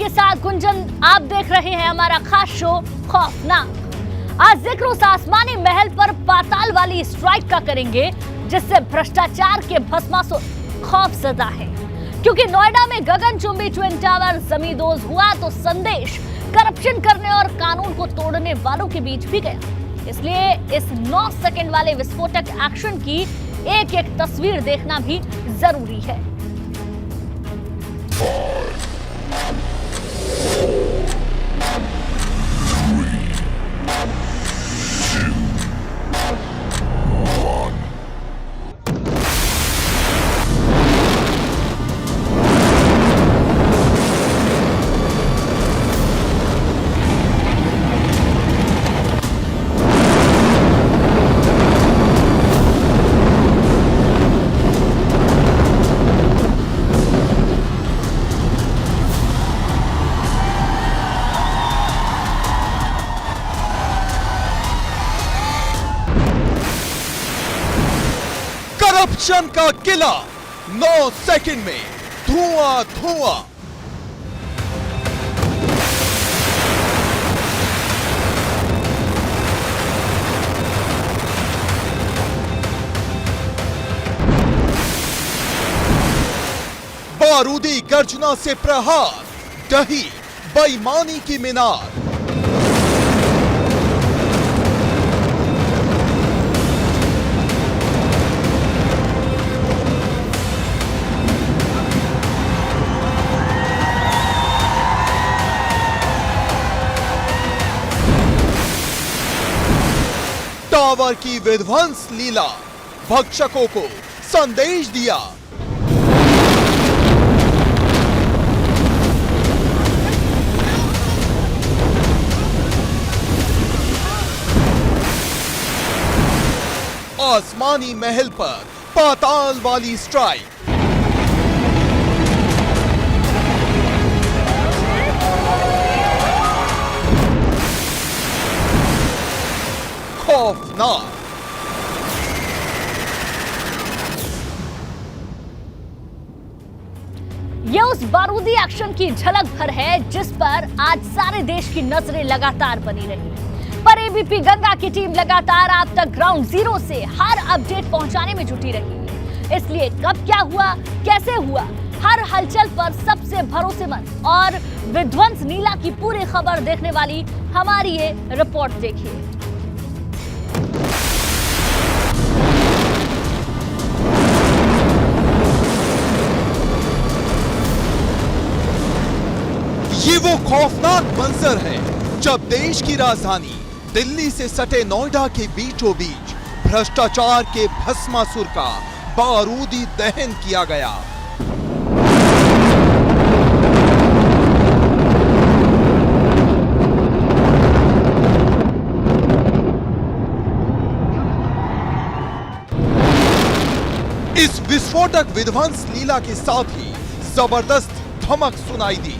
आपके साथ गुंजन, आप देख रहे हैं हमारा खास शो खौफनाक। आज जिक्र उस आसमानी महल पर पाताल वाली स्ट्राइक का करेंगे जिससे भ्रष्टाचार के भस्मासुर खौफजदा है, क्योंकि नोएडा में गगनचुंबी ट्विन टावर जमींदोज हुआ तो संदेश करप्शन करने और कानून को तोड़ने वालों के बीच भी गया। इसलिए इस 9 सेकंड वाले विस्फोटक एक्शन की एक एक तस्वीर देखना भी जरूरी है। करप्शन का किला 9 सेकंड में धुआं धुआं। बारूदी गर्जना से प्रहार, ढही बेईमानी की मीनार। टावर की विध्वंस लीला, भक्षकों को संदेश दिया। आसमानी महल पर पाताल वाली स्ट्राइक। खौफनाक। ये उस बारूदी एक्शन की झलक भर है जिस पर आज सारे देश की नजरें लगातार बनी रही। पर एबीपी गंगा की टीम लगातार आप तक ग्राउंड जीरो से हर अपडेट पहुंचाने में जुटी रही। इसलिए कब क्या हुआ, कैसे हुआ, हर हलचल पर सबसे भरोसेमंद और विध्वंस लीला की पूरी खबर देखने वाली हमारी ये रिपोर्ट देखिए। ये वो खौफनाक मंजर है जब देश की राजधानी दिल्ली से सटे नोएडा के बीचों बीच भ्रष्टाचार के भस्मासुर का बारूदी दहन किया गया। इस विस्फोटक विध्वंस लीला के साथ ही जबरदस्त धमक सुनाई दी।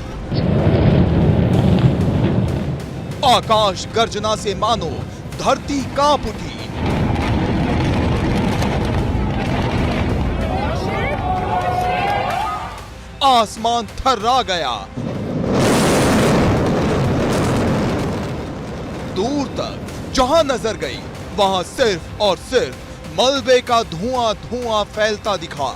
आकाश गर्जना से मानो धरती कांप उठी। आसमान थर्रा गया। दूर तक जहां नजर गई वहां सिर्फ और सिर्फ मलबे का धुआं धुआं फैलता दिखा।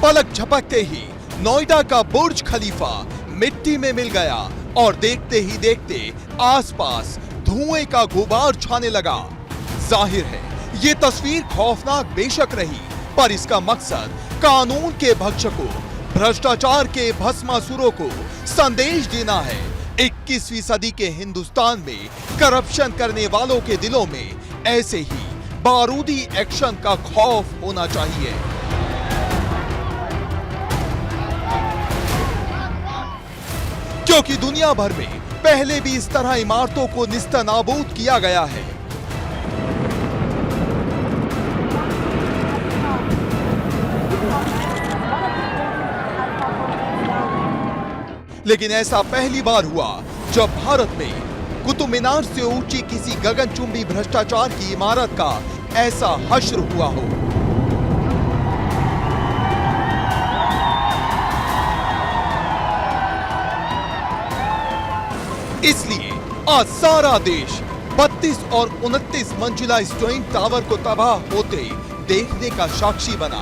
पलक झपकते ही नोएडा का बुर्ज खलीफा मिट्टी में मिल गया और देखते ही देखते आसपास धुएं का गुबार छाने लगा। जाहिर है ये तस्वीर खौफनाक बेशक रही, पर इसका मकसद कानून के भक्षकों, भ्रष्टाचार के भस्मासुरों को संदेश देना है। 21वीं सदी के हिंदुस्तान में करप्शन करने वालों के दिलों में ऐसे ही बारूदी एक्शन का खौफ होना चाहिए। क्योंकि दुनिया भर में पहले भी इस तरह इमारतों को निस्तनाबूद किया गया है। लेकिन ऐसा पहली बार हुआ जब भारत में कुतुब मीनार से ऊंची किसी गगनचुंबी भ्रष्टाचार की इमारत का ऐसा हश्र हुआ हो। इसलिए आज सारा देश 32 और 29 मंजिला इस ट्विन टावर को तबाह होते देखने का साक्षी बना।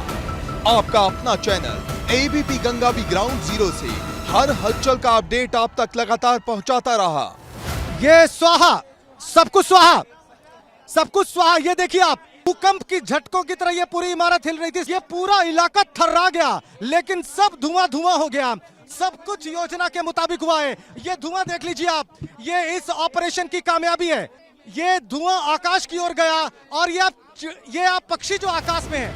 आपका अपना चैनल एबीपी गंगा भी ग्राउंड जीरो से हर हलचल का अपडेट आप तक लगातार पहुंचाता रहा। ये स्वाहा, सब कुछ स्वाहा, सब कुछ स्वाहा। ये देखिए आप, भूकंप की झटकों की तरह ये पूरी इमारत हिल रही थी, ये पूरा इलाका थर्रा गया, लेकिन सब धुआं धुआं हो गया। सब कुछ योजना के मुताबिक हुआ है। ये धुआं देख लीजिए आप, ये इस ऑपरेशन की कामयाबी है। ये धुआं आकाश की ओर गया और ये आप पक्षी जो आकाश में है।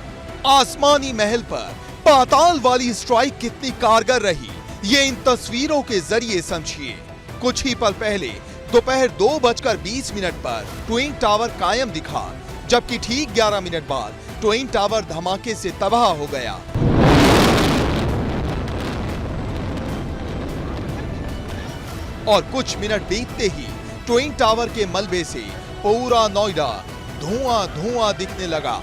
आसमानी महल पर पाताल वाली स्ट्राइक कितनी कारगर रही, ये इन तस्वीरों के जरिए समझिए। कुछ ही पल पहले दोपहर 2:20 पर ट्विन टावर कायम दिखा, जबकि ठीक 11 मिनट बाद ट्विन टावर धमाके से तबाह हो गया। और कुछ मिनट बीतते ही ट्विन टावर के मलबे से पूरा नोएडा धुआं धुआं दिखने लगा।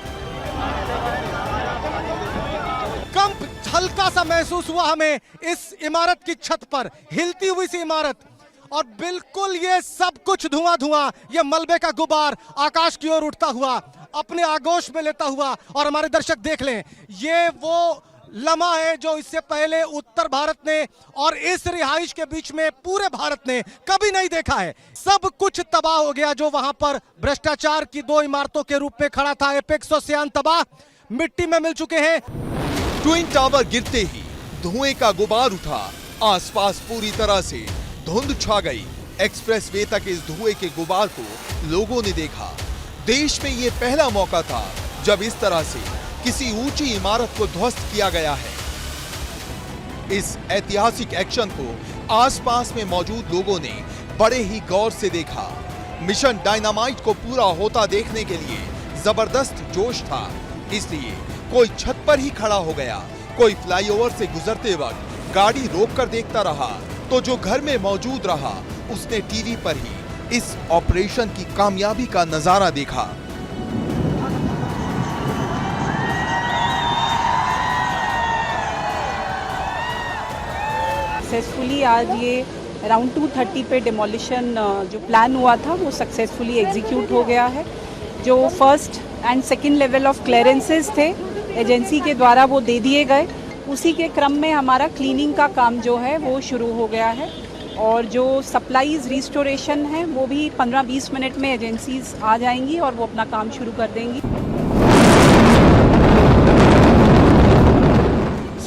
कंप हल्का सा महसूस हुआ हमें इस इमारत की छत पर, हिलती हुई सी इमारत, और बिल्कुल ये सब कुछ धुआं धुआं, ये मलबे का गुबार आकाश की ओर उठता हुआ, अपने आगोश में लेता हुआ। और हमारे दर्शक देख लें, ये वो लम्हा है जो इससे पहले उत्तर भारत ने और इस रिहाइश के बीच में पूरे भारत ने कभी नहीं देखा है। सब कुछ तबाह हो गया जो वहां पर भ्रष्टाचार की 2 इमारतों के रूप में खड़ा था। एपेक्स और सियान तबाह, मिट्टी में मिल चुके हैं। ट्विन टावर गिरते ही धुएं का गुबार उठा, आसपास पूरी तरह से धुंध छा गई। एक्सप्रेसवे तक इस धुएं के गुबार को लोगों ने देखा। देश में ये पहला मौका था जब इस तरह से किसी ऊंची इमारत को ध्वस्त किया गया है। इस ऐतिहासिक एक्शन को आसपास में मौजूद लोगों ने बड़े ही गौर से देखा। मिशन डायनामाइट को पूरा होता देखने के लिए जबरदस्त जोश था, इसलिए कोई छत पर ही खड़ा हो गया, कोई फ्लाईओवर से गुजरते वक्त गाड़ी रोककर देखता रहा, तो जो घर में मौजूद रहा उसने टीवी पर ही इस ऑपरेशन की कामयाबी का नजारा देखा। सक्सेसफुली आज ये अराउंड 2:30 पे डिमोलिशन जो प्लान हुआ था वो सक्सेसफुली एग्जीक्यूट हो गया है। जो first and second level of clearances थे एजेंसी के द्वारा वो दे दिए गए। उसी के क्रम में हमारा क्लीनिंग का काम जो है वो शुरू हो गया है, और जो सप्लाईज रिस्टोरेशन है वो भी 15-20 मिनट में एजेंसीज आ जाएंगी और वो अपना काम शुरू कर देंगी।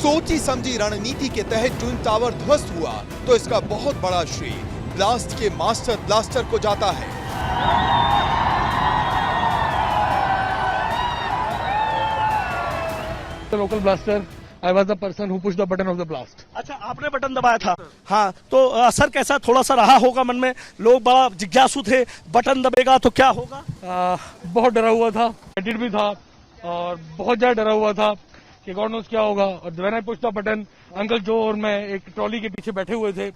सोची समझी रणनीति के तहत ट्विन टावर ध्वस्त हुआ तो इसका बहुत बड़ा श्रेय ब्लास्ट के मास्टर ब्लास्टर को जाता है। The local blaster, I was the person who pushed the button of the blast. अच्छा, आपने बटन दबाया था। हाँ, तो असर कैसा थोड़ा सा रहा होगा मन में? लोग बड़ा जिज्ञासु थे, बटन दबेगा तो क्या होगा? बहुत डरा हुआ था, एक्साइटेड भी था और बहुत ज्यादा डरा हुआ था कि गॉड नोस क्या होगा। और when I pushed the button, uncle जो और मैं एक ट्रॉली के पीछे बैठे हुए थे,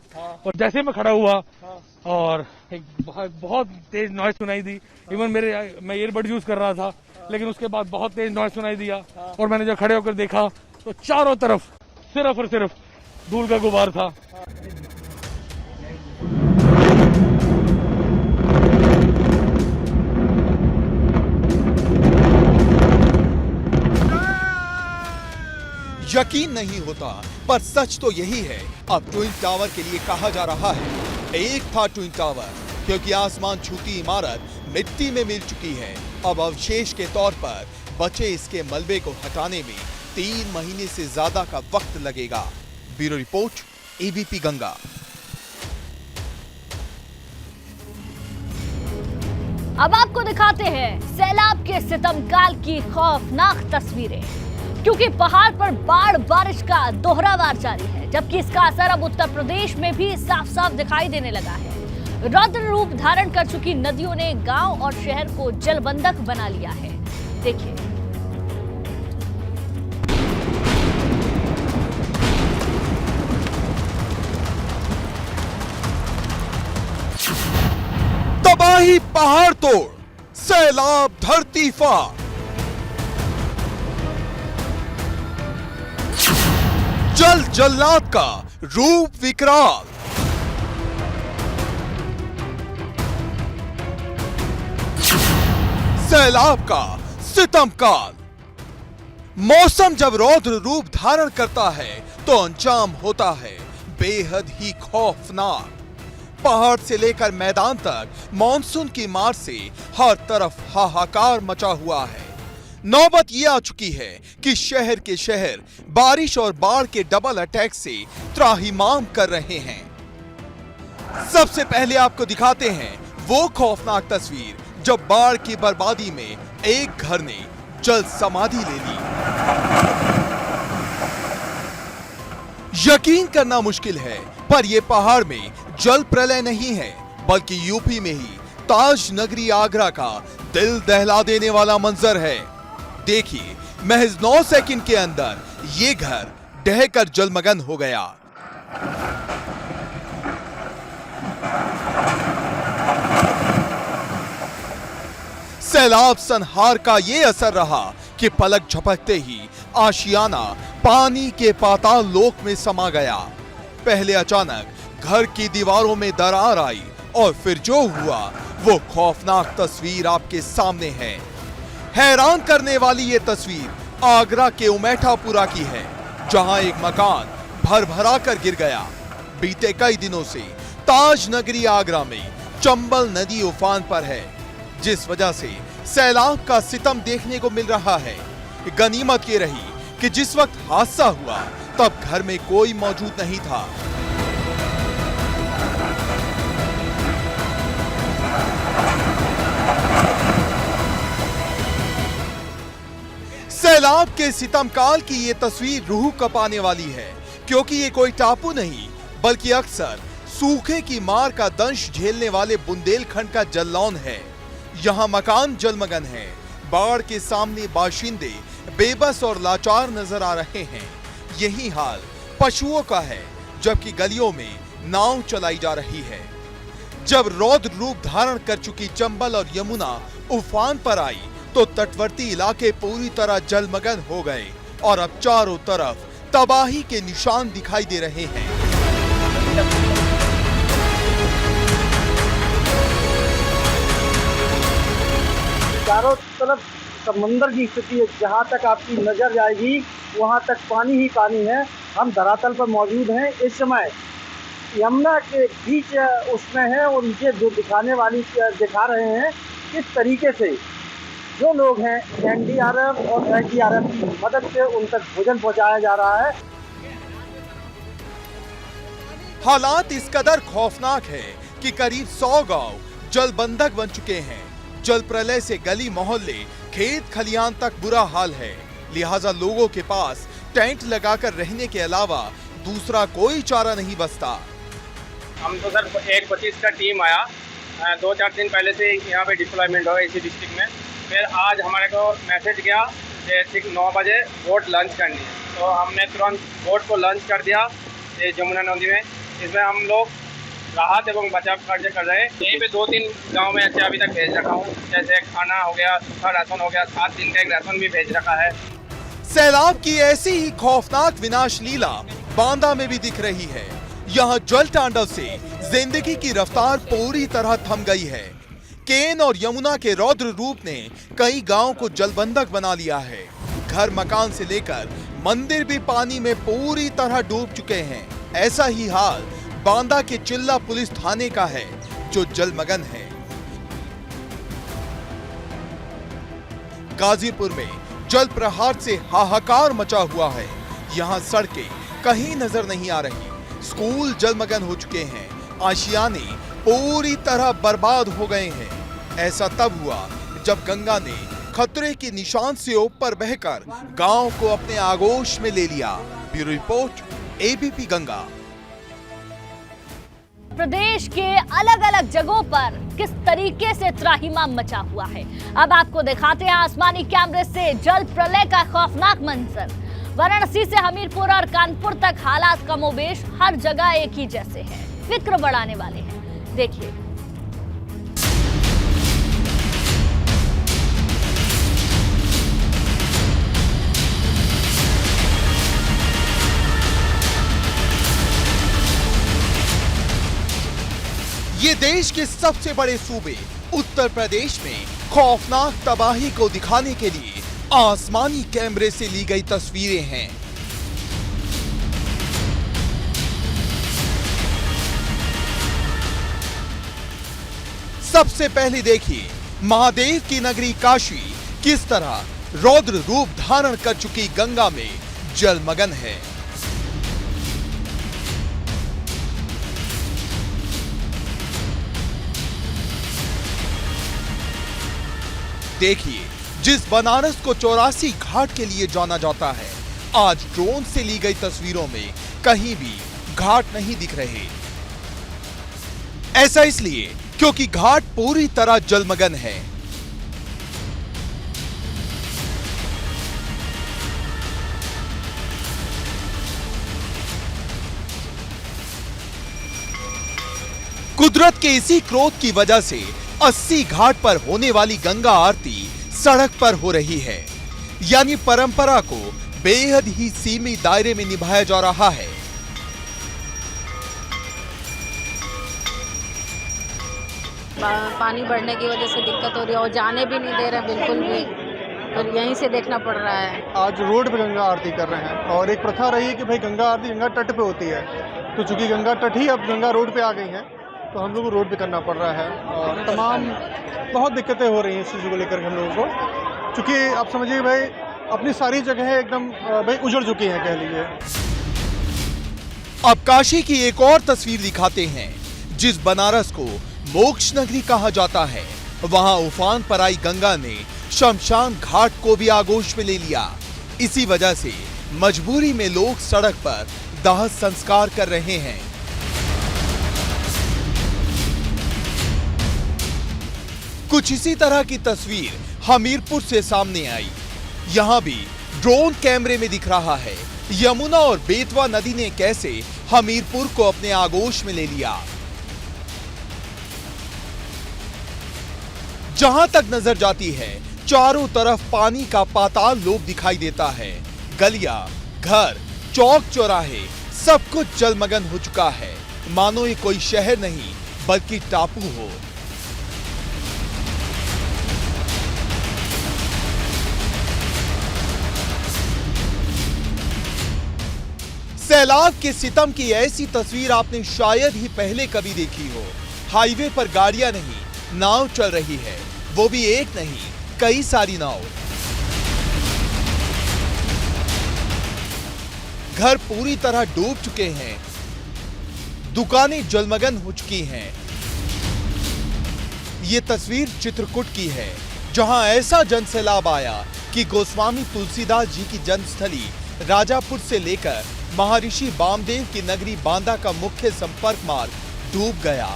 और जैसे मैं खड़ा हुआ और एक बहुत तेज नॉइज सुनाई दी। इवन मैं ईयरबड यूज कर रहा था, लेकिन उसके बाद बहुत तेज नॉइज सुनाई दिया, और मैंने जब खड़े होकर देखा तो चारों तरफ सिर्फ और सिर्फ धूल का गुबार था। यकीन नहीं होता, पर सच तो यही है। अब ट्विन टावर के लिए कहा जा रहा है एक था ट्विन टावर, क्योंकि आसमान छूती इमारत मिट्टी में मिल चुकी है। अब अवशेष के तौर पर बचे इसके मलबे को हटाने में 3 महीने से ज्यादा का वक्त लगेगा। Bureau report, ABP Ganga. अब आपको दिखाते हैं सैलाब के सितमकाल की खौफनाक तस्वीरें, क्योंकि पहाड़ पर बाढ़ बारिश का दोहरावार जारी है, जबकि इसका असर अब उत्तर प्रदेश में भी साफ साफ दिखाई देने लगा है। रौद्र रूप धारण कर चुकी नदियों ने गांव और शहर को जलबंधक बना लिया है। देखिए, तबाही पहाड़ तोड़, सैलाब धरती फाड़, जल जल्लाद का रूप विकराल। सैलाब का सितमकाल। मौसम जब रौद्र रूप धारण करता है तो अंजाम होता है बेहद ही खौफनाक। पहाड़ से लेकर मैदान तक मॉनसून की मार से हर तरफ हाहाकार मचा हुआ है। नौबत ये आ चुकी है कि शहर के शहर बारिश और बाढ़ के डबल अटैक से त्राहिमाम कर रहे हैं। सबसे पहले आपको दिखाते हैं वो खौफनाक तस्वीर जब बाढ़ की बर्बादी में एक घर ने जल समाधि ले ली। यकीन करना मुश्किल है, पर यह पहाड़ में जल प्रलय नहीं है, बल्कि यूपी में ही ताज नगरी आगरा का दिल दहला देने वाला मंजर है। देखिए, महज 9 सेकंड के अंदर ये घर ढहकर जलमग्न हो गया। सैलाब संहार का ये असर रहा कि पलक झपकते ही आशियाना पानी के पाताल लोक में समा गया। पहले अचानक घर की दीवारों में दरार आई और फिर जो हुआ वो खौफनाक तस्वीर आपके सामने है। हैरान करने वाली ये तस्वीर आगरा के उमैठापुरा की है, जहां एक मकान भर-भरा कर गिर गया। बीते कई दिनों से ताज नगरी आगरा में चंबल नदी उफान पर है, जिस वजह से सैलाब का सितम देखने को मिल रहा है। गनीमत ये रही कि जिस वक्त हादसा हुआ तब घर में कोई मौजूद नहीं था। सैलाब के सितमकाल की ये तस्वीर रूह कपाने वाली है, क्योंकि ये कोई टापू नहीं बल्कि अक्सर सूखे की मार का दंश झेलने वाले बुंदेलखंड का जलौन है। यहाँ मकान जलमग्न है, बाढ़ के सामने बाशिंदे बेबस और लाचार नजर आ रहे हैं। यही हाल पशुओं का है, जबकि गलियों में नाव चलाई जा रही है। जब रौद्र रूप धारण कर चुकी चंबल और यमुना उफान पर आई तो तटवर्ती इलाके पूरी तरह जलमग्न हो गए और अब चारों तरफ तबाही के निशान दिखाई दे रहे हैं। चारों तरफ समंदर की स्थिति है, जहाँ तक आपकी नजर जाएगी वहाँ तक पानी ही पानी है। हम धरातल पर मौजूद हैं इस समय, यमुना के बीच उसमें है और नीचे जो दिखा रहे हैं किस तरीके से जो लोग हैं एनडीआरएफ और एसडीआरएफ की मदद से उन तक भोजन पहुँचाया जा रहा है। हालात इस कदर खौफनाक है कि करीब 100 गांव जलबंधक बन चुके हैं। जल प्रलय से गली मोहल्ले खेत खलियान तक बुरा हाल है, लिहाजा लोगों के पास टेंट लगाकर रहने के अलावा दूसरा कोई चारा नहीं बचता। हम तो सर 1:25 का टीम आया, 2-4 दिन पहले से यहाँ पे डिप्लॉयमेंट हो इसी डिस्ट्रिक्ट में। फिर आज हमारे को मैसेज गया कि ठीक 9 बजे बोट लंच करनी है, तो हमने तुरंत बोट को लंच कर दिया ये जमुना नदी में। इसमें हम लोग राहत एवं बचाव कार्य कर रहे हैं। यहीं पे 2-3 गांव में ऐसे अभी तक भेज रखा हूँ, जैसे खाना हो गया, सूखा राशन हो गया, 7 दिन का एक राशन भी भेज रखा है। सैलाब की ऐसी ही खौफनाक विनाश लीला बांदा में भी दिख रही है। यहाँ जल तांडव से जिंदगी की रफ्तार पूरी तरह थम गई है। केन और यमुना के रौद्र रूप ने कई गांव को जलबंधक बना लिया है। घर मकान से लेकर मंदिर भी पानी में पूरी तरह डूब चुके हैं। ऐसा ही हाल बांदा के चिल्ला पुलिस थाने का है, जो जलमग्न है। गाजीपुर में जल प्रहार से हाहाकार मचा हुआ है। यहाँ सड़कें कहीं नजर नहीं आ रही, स्कूल जलमग्न हो चुके हैं, आशियाने पूरी तरह बर्बाद हो गए हैं। ऐसा तब हुआ जब गंगा ने खतरे के निशान से ऊपर बहकर गांव को अपने आगोश में ले लिया। Bureau report, ABP Ganga. प्रदेश के अलग अलग जगहों पर किस तरीके से त्राहिमाम मचा हुआ है, अब आपको दिखाते हैं आसमानी कैमरे से जल प्रलय का खौफनाक मंजर। वाराणसी से हमीरपुर और कानपुर तक हालात कमोबेश हर जगह एक ही जैसे हैं, फिक्र बढ़ाने वाले हैं। देखिए, ये देश के सबसे बड़े सूबे उत्तर प्रदेश में खौफनाक तबाही को दिखाने के लिए आसमानी कैमरे से ली गई तस्वीरें हैं। सबसे पहले देखिए महादेव की नगरी काशी किस तरह रौद्र रूप धारण कर चुकी गंगा में जलमग्न है। देखिए, जिस बनारस को 84 घाट के लिए जाना जाता है, आज ड्रोन से ली गई तस्वीरों में कहीं भी घाट नहीं दिख रहे। ऐसा इसलिए क्योंकि घाट पूरी तरह जलमग्न है। कुदरत के इसी क्रोध की वजह से 80 घाट पर होने वाली गंगा आरती सड़क पर हो रही है, यानी परंपरा को बेहद ही सीमित दायरे में निभाया जा रहा है। पानी बढ़ने की वजह से दिक्कत हो रही है और जाने भी नहीं दे रहे बिल्कुल भी, तो यहीं से देखना पड़ रहा है। आज रोड पे गंगा आरती कर रहे हैं और एक प्रथा रही है कि भाई गंगा आरती गंगा तट पे होती है, तो चूंकि गंगा तट ही अब गंगा रोड पे आ गई है तो हम लोग को रोड पे करना पड़ रहा है और तमाम बहुत दिक्कतें हो रही हैं इस चीज़ को लेकर के हम लोगों को, चूँकि आप समझिए भाई अपनी सारी जगह एकदम भाई उजड़ चुकी हैं कह लीजिए। अब काशी की एक और तस्वीर दिखाते हैं। जिस बनारस को मोक्ष नगरी कहा जाता है, वहां उफान पर आई गंगा ने शमशान घाट को भी आगोश में ले लिया। इसी वजह से मजबूरी में लोग सड़क पर दाह संस्कार कर रहे हैं। कुछ इसी तरह की तस्वीर हमीरपुर से सामने आई। यहां भी ड्रोन कैमरे में दिख रहा है यमुना और बेतवा नदी ने कैसे हमीरपुर को अपने आगोश में ले लिया। जहां तक नजर जाती है, चारों तरफ पानी का पाताल लोक दिखाई देता है। गलियां, घर, चौक चौराहे सब कुछ जलमग्न हो चुका है, मानो ये कोई शहर नहीं बल्कि टापू हो। सैलाब के सितम की ऐसी तस्वीर आपने शायद ही पहले कभी देखी हो। हाईवे पर गाड़ियां नहीं, नाव चल रही है, वो भी एक नहीं कई सारी नाव। घर पूरी तरह डूब चुके हैं, दुकानें जलमग्न हो चुकी हैं। ये तस्वीर चित्रकूट की है, जहां ऐसा जनसैलाब आया कि गोस्वामी तुलसीदास जी की जन्मस्थली राजापुर से लेकर महर्षि वामदेव की नगरी बांदा का मुख्य संपर्क मार्ग डूब गया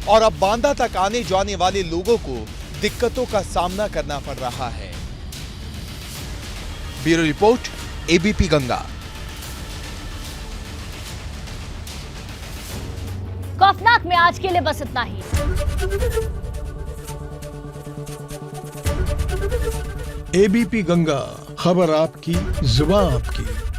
और अब बांदा तक आने जाने वाले लोगों को दिक्कतों का सामना करना पड़ रहा है। Bureau report, ABP Ganga. खौफनाक में आज के लिए बस इतना ही। एबीपी गंगा, खबर आपकी, जुबान आपकी।